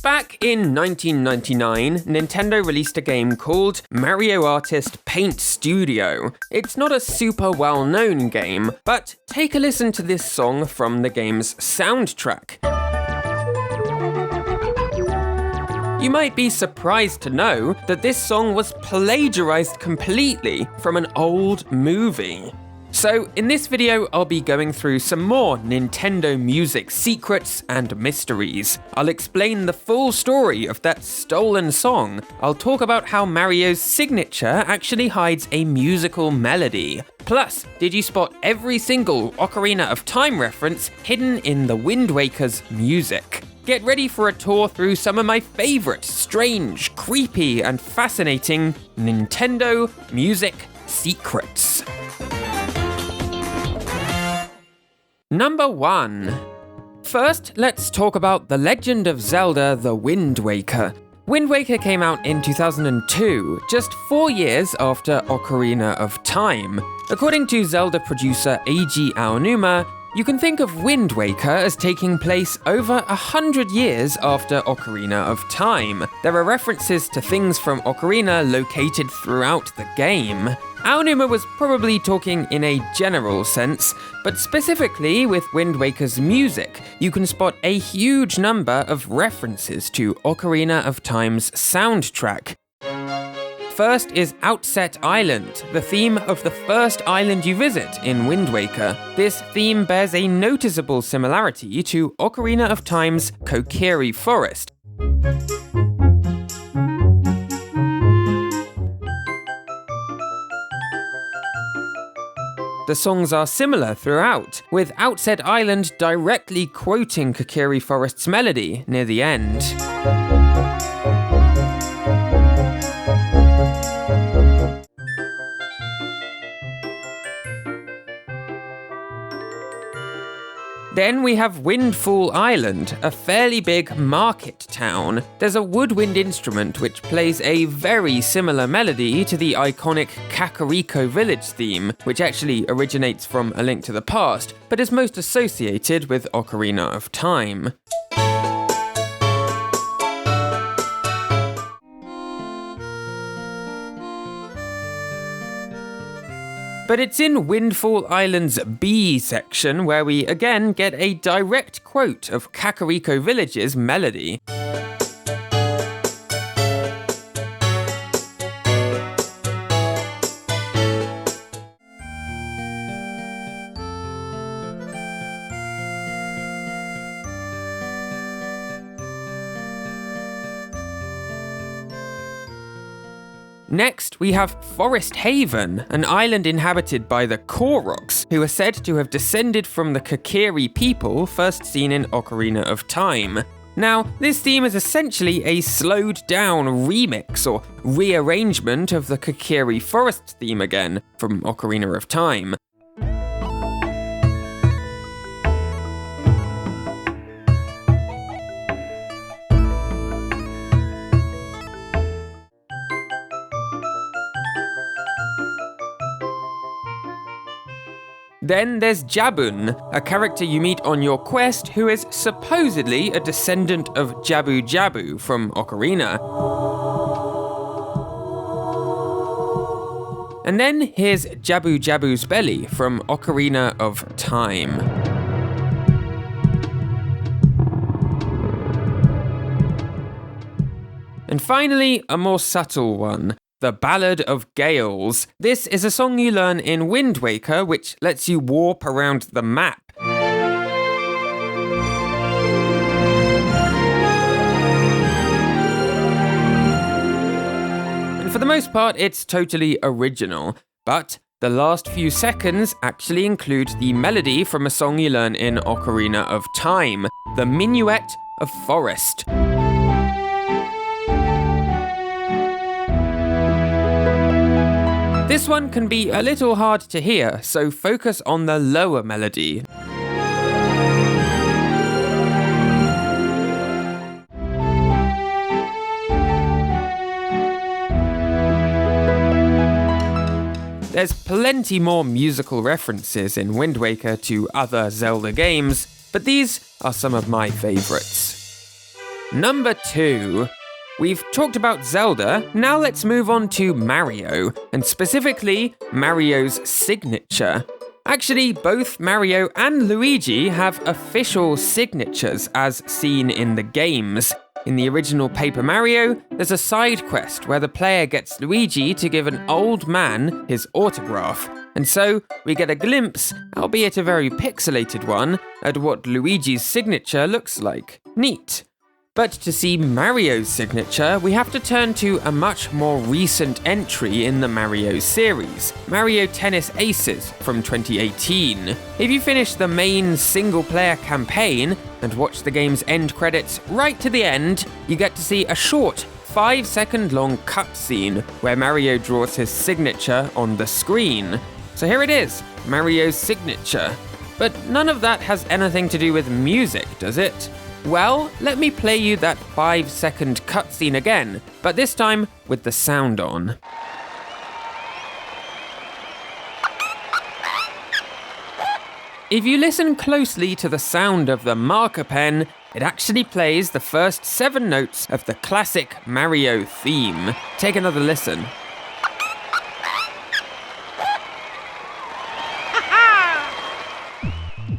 Back in 1999, Nintendo released a game called Mario Artist Paint Studio. It's not a super well-known game, but take a listen to this song from the game's soundtrack. You might be surprised to know that this song was plagiarised completely from an old movie. So in this video, I'll be going through some more Nintendo music secrets and mysteries. I'll explain the full story of that stolen song. I'll talk about how Mario's signature actually hides a musical melody. Plus, did you spot every single Ocarina of Time reference hidden in the Wind Waker's music? Get ready for a tour through some of my favourite, strange, creepy, and fascinating Nintendo music secrets. Number 1. First, let's talk about The Legend of Zelda: The Wind Waker. Wind Waker came out in 2002, just 4 years after Ocarina of Time. According to Zelda producer Eiji Aonuma, you can think of Wind Waker as taking place over 100 years after Ocarina of Time. There are references to things from Ocarina located throughout the game. Aonuma was probably talking in a general sense, but specifically with Wind Waker's music, you can spot a huge number of references to Ocarina of Time's soundtrack. First is Outset Island, the theme of the first island you visit in Wind Waker. This theme bears a noticeable similarity to Ocarina of Time's Kokiri Forest. The songs are similar throughout, with Outset Island directly quoting Kokiri Forest's melody near the end. Then we have Windfall Island, a fairly big market town. There's a woodwind instrument which plays a very similar melody to the iconic Kakariko Village theme, which actually originates from A Link to the Past, but is most associated with Ocarina of Time. But it's in Windfall Island's B section where we again get a direct quote of Kakariko Village's melody. Next, we have Forest Haven, an island inhabited by the Koroks, who are said to have descended from the Kokiri people first seen in Ocarina of Time. Now, this theme is essentially a slowed-down remix or rearrangement of the Kokiri Forest theme again from Ocarina of Time. Then there's Jabun, a character you meet on your quest who is supposedly a descendant of Jabu Jabu from Ocarina. And then here's Jabu Jabu's belly from Ocarina of Time. And finally, a more subtle one. The Ballad of Gales. This is a song you learn in Wind Waker, which lets you warp around the map. And for the most part, it's totally original. But the last few seconds actually include the melody from a song you learn in Ocarina of Time, the Minuet of Forest. This one can be a little hard to hear, so focus on the lower melody. There's plenty more musical references in Wind Waker to other Zelda games, but these are some of my favourites. Number 2. We've talked about Zelda, now let's move on to Mario, and specifically Mario's signature. Actually, both Mario and Luigi have official signatures as seen in the games. In the original Paper Mario, there's a side quest where the player gets Luigi to give an old man his autograph. And so, we get a glimpse, albeit a very pixelated one, at what Luigi's signature looks like. Neat. But to see Mario's signature, we have to turn to a much more recent entry in the Mario series, Mario Tennis Aces from 2018. If you finish the main single-player campaign and watch the game's end credits right to the end, you get to see a short, 5-second-long cutscene where Mario draws his signature on the screen. So here it is, Mario's signature. But none of that has anything to do with music, does it? Well, let me play you that 5-second cutscene again, but this time with the sound on. If you listen closely to the sound of the marker pen, it actually plays the first 7 notes of the classic Mario theme. Take another listen.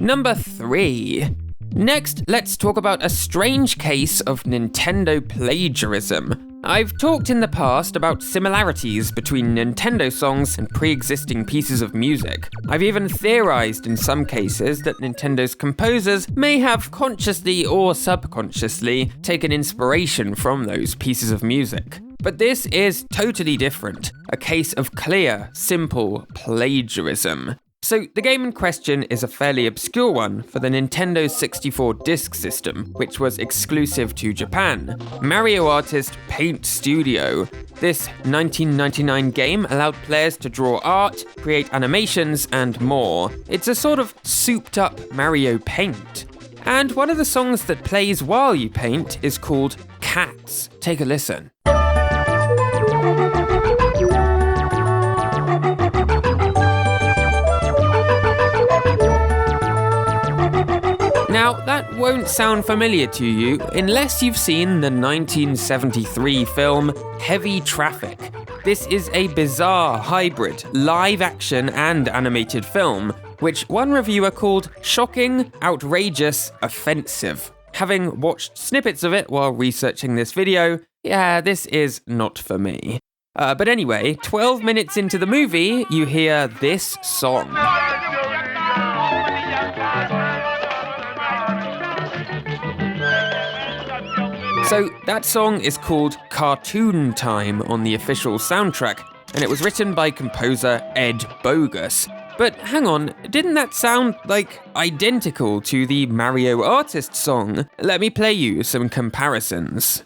Number 3. Next, let's talk about a strange case of Nintendo plagiarism. I've talked in the past about similarities between Nintendo songs and pre-existing pieces of music. I've even theorized in some cases that Nintendo's composers may have consciously or subconsciously taken inspiration from those pieces of music. But this is totally different, a case of clear, simple plagiarism. So the game in question is a fairly obscure one for the Nintendo 64 disk system, which was exclusive to Japan. Mario artist Paint Studio. This 1999 game allowed players to draw art, create animations, and more. It's a sort of souped-up Mario Paint. And one of the songs that plays while you paint is called Cats. Take a listen. Now, that won't sound familiar to you unless you've seen the 1973 film Heavy Traffic. This is a bizarre hybrid, live-action and animated film, which one reviewer called shocking, outrageous, offensive. Having watched snippets of it while researching this video, yeah, this is not for me. But anyway, 12 minutes into the movie, you hear this song. So that song is called Cartoon Time on the official soundtrack, and it was written by composer Ed Bogus. But hang on, didn't that sound, identical to the Mario Artist song? Let me play you some comparisons.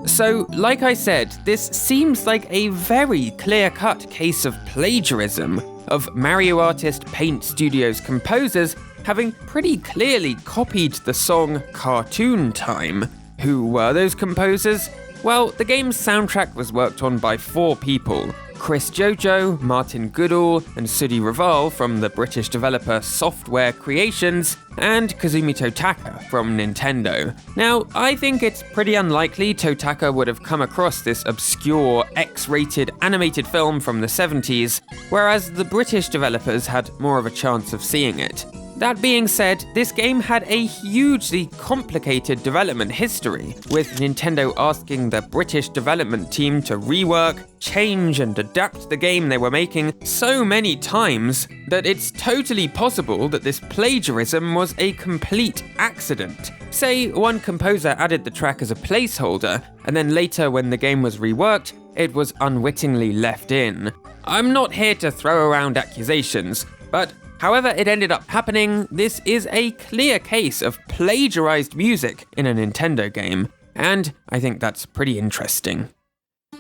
So, like I said, this seems like a very clear-cut case of plagiarism, of Mario artist Paint Studio's composers having pretty clearly copied the song Cartoon Time. Who were those composers? Well, the game's soundtrack was worked on by 4 people. Chris Jojo, Martin Goodall, and Sudhi Raval from the British developer Software Creations, and Kazumi Totaka from Nintendo. Now, I think it's pretty unlikely Totaka would have come across this obscure, X-rated animated film from the 70s, whereas the British developers had more of a chance of seeing it. That being said, this game had a hugely complicated development history, with Nintendo asking the British development team to rework, change, and adapt the game they were making so many times that it's totally possible that this plagiarism was a complete accident. Say, one composer added the track as a placeholder, and then later when the game was reworked, it was unwittingly left in. I'm not here to throw around accusations, but however it ended up happening, this is a clear case of plagiarized music in a Nintendo game, and I think that's pretty interesting.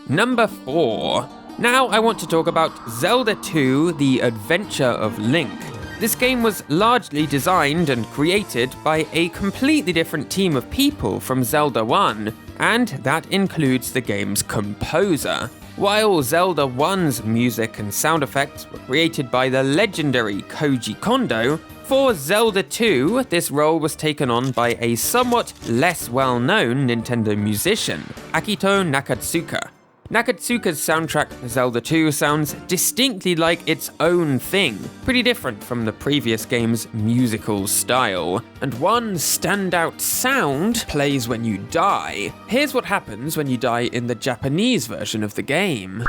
Number 4. Now I want to talk about Zelda 2: The Adventure of Link. This game was largely designed and created by a completely different team of people from Zelda 1, and that includes the game's composer. While Zelda 1's music and sound effects were created by the legendary Koji Kondo, for Zelda 2, this role was taken on by a somewhat less well-known Nintendo musician, Akito Nakatsuka. Nakatsuka's soundtrack for Zelda 2 sounds distinctly like its own thing, pretty different from the previous game's musical style. And one standout sound plays when you die. Here's what happens when you die in the Japanese version of the game.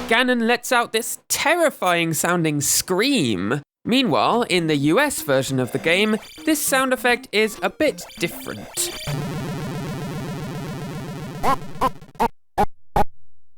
Ganon lets out this terrifying sounding scream. Meanwhile, in the US version of the game, this sound effect is a bit different.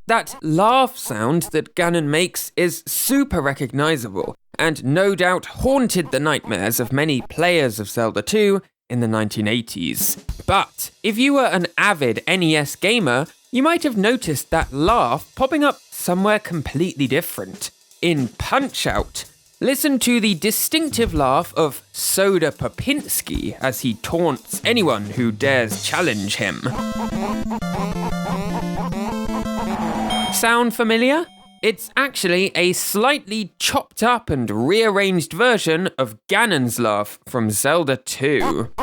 That laugh sound that Ganon makes is super recognizable, and no doubt haunted the nightmares of many players of Zelda 2 in the 1980s. But if you were an avid NES gamer, you might have noticed that laugh popping up somewhere completely different. In Punch-Out! Listen to the distinctive laugh of Soda Popinski as he taunts anyone who dares challenge him. Sound familiar? It's actually a slightly chopped up and rearranged version of Ganon's laugh from Zelda 2.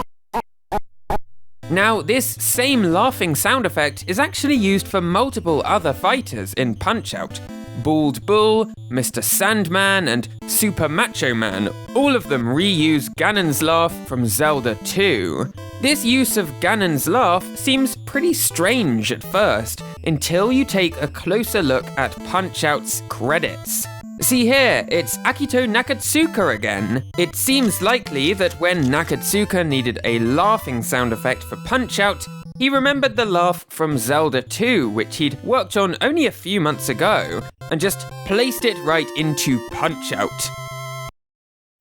Now, this same laughing sound effect is actually used for multiple other fighters in Punch-Out! Bald Bull, Mr. Sandman, and Super Macho Man, all of them reuse Ganon's laugh from Zelda 2. This use of Ganon's laugh seems pretty strange at first, until you take a closer look at Punch-Out's credits. See here, it's Akito Nakatsuka again. It seems likely that when Nakatsuka needed a laughing sound effect for Punch-Out, he remembered the laugh from Zelda 2, which he'd worked on only a few months ago, and just placed it right into Punch-Out!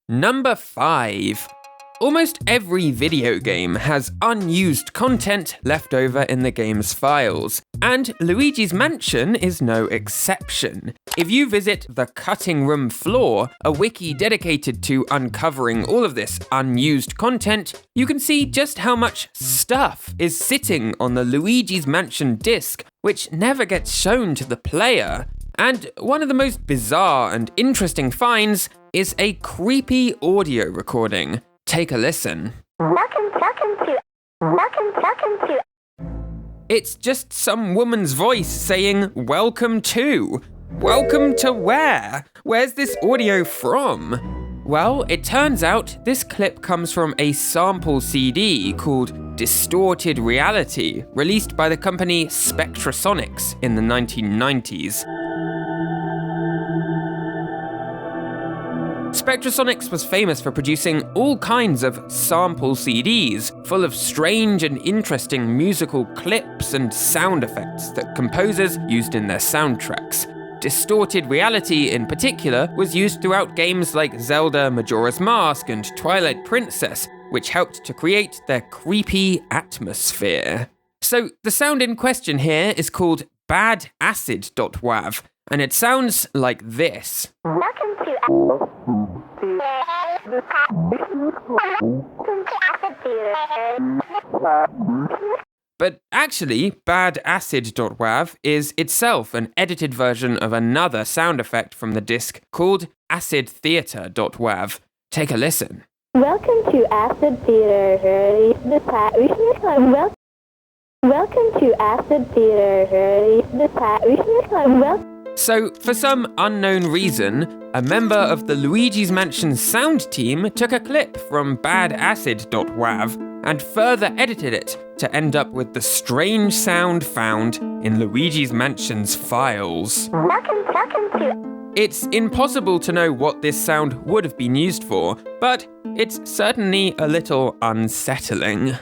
Number 5. Almost every video game has unused content left over in the game's files, and Luigi's Mansion is no exception. If you visit the Cutting Room Floor, a wiki dedicated to uncovering all of this unused content, you can see just how much stuff is sitting on the Luigi's Mansion disc, which never gets shown to the player. And one of the most bizarre and interesting finds is a creepy audio recording. Take a listen. It's just some woman's voice saying, "Welcome to." Welcome to where? Where's this audio from? Well, it turns out this clip comes from a sample CD called Distorted Reality, released by the company Spectrasonics in the 1990s. Spectrasonics was famous for producing all kinds of sample CDs, full of strange and interesting musical clips and sound effects that composers used in their soundtracks. Distorted Reality, in particular, was used throughout games like Zelda Majora's Mask and Twilight Princess, which helped to create their creepy atmosphere. So, the sound in question here is called badacid.wav, and it sounds like this. But actually, badacid.wav is itself an edited version of another sound effect from the disc called acidtheater.wav. Take a listen. Welcome to Acid Theater. Welcome to Acid Theater. So, for some unknown reason, a member of the Luigi's Mansion sound team took a clip from badacid.wav and further edited it to end up with the strange sound found in Luigi's Mansion's files. It's impossible to know what this sound would have been used for, but it's certainly a little unsettling.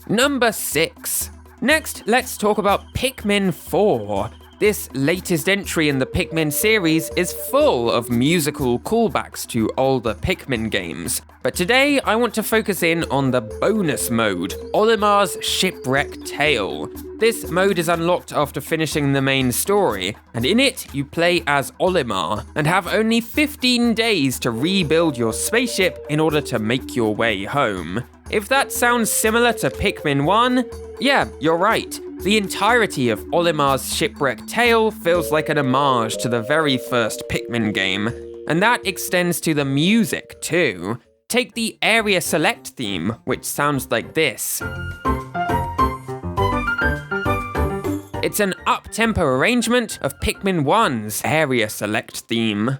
Number 6. Next, let's talk about Pikmin 4. This latest entry in the Pikmin series is full of musical callbacks to older Pikmin games. But today, I want to focus in on the bonus mode, Olimar's Shipwreck Tale. This mode is unlocked after finishing the main story, and in it, you play as Olimar, and have only 15 days to rebuild your spaceship in order to make your way home. If that sounds similar to Pikmin 1, yeah, you're right. The entirety of Olimar's Shipwreck Tale feels like an homage to the very first Pikmin game, and that extends to the music too. Take the Area Select theme, which sounds like this. It's an up-tempo arrangement of Pikmin 1's Area Select theme.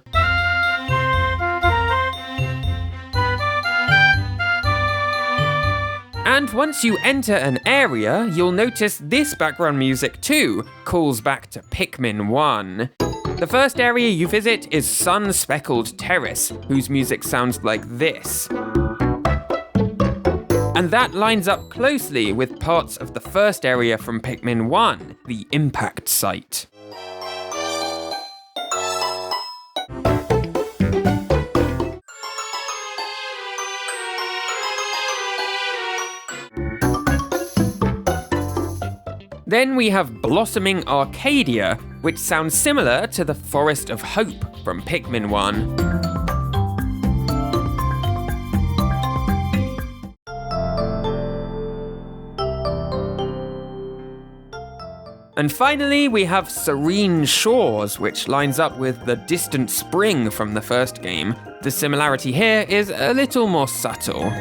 And once you enter an area, you'll notice this background music too calls back to Pikmin 1. The first area you visit is Sun-Speckled Terrace, whose music sounds like this. And that lines up closely with parts of the first area from Pikmin 1, the Impact Site. Then we have Blossoming Arcadia, which sounds similar to the Forest of Hope from Pikmin 1. And finally, we have Serene Shores, which lines up with the Distant Spring from the first game. The similarity here is a little more subtle.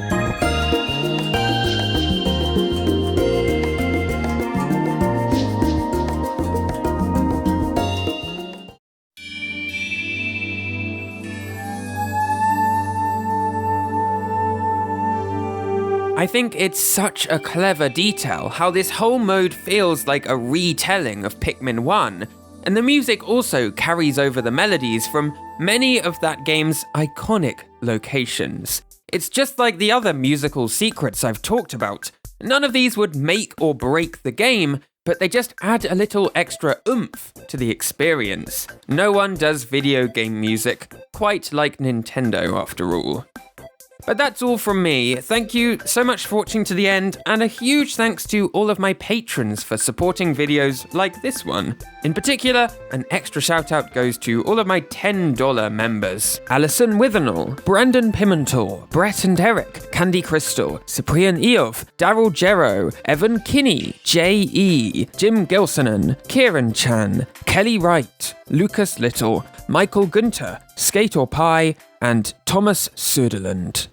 I think it's such a clever detail how this whole mode feels like a retelling of Pikmin 1, and the music also carries over the melodies from many of that game's iconic locations. It's just like the other musical secrets I've talked about. None of these would make or break the game, but they just add a little extra oomph to the experience. No one does video game music quite like Nintendo after all. But that's all from me. Thank you so much for watching to the end, and a huge thanks to all of my patrons for supporting videos like this one. In particular, an extra shout out goes to all of my $10 members. Alison Withernall, Brandon Pimentel, Brett and Eric, Candy Crystal, Cyprian Eov, Daryl Gero, Evan Kinney, J.E., Jim Gilsonen, Kieran Chan, Kelly Wright, Lucas Little, Michael Gunter, Skate or Pie, and Thomas Söderlund.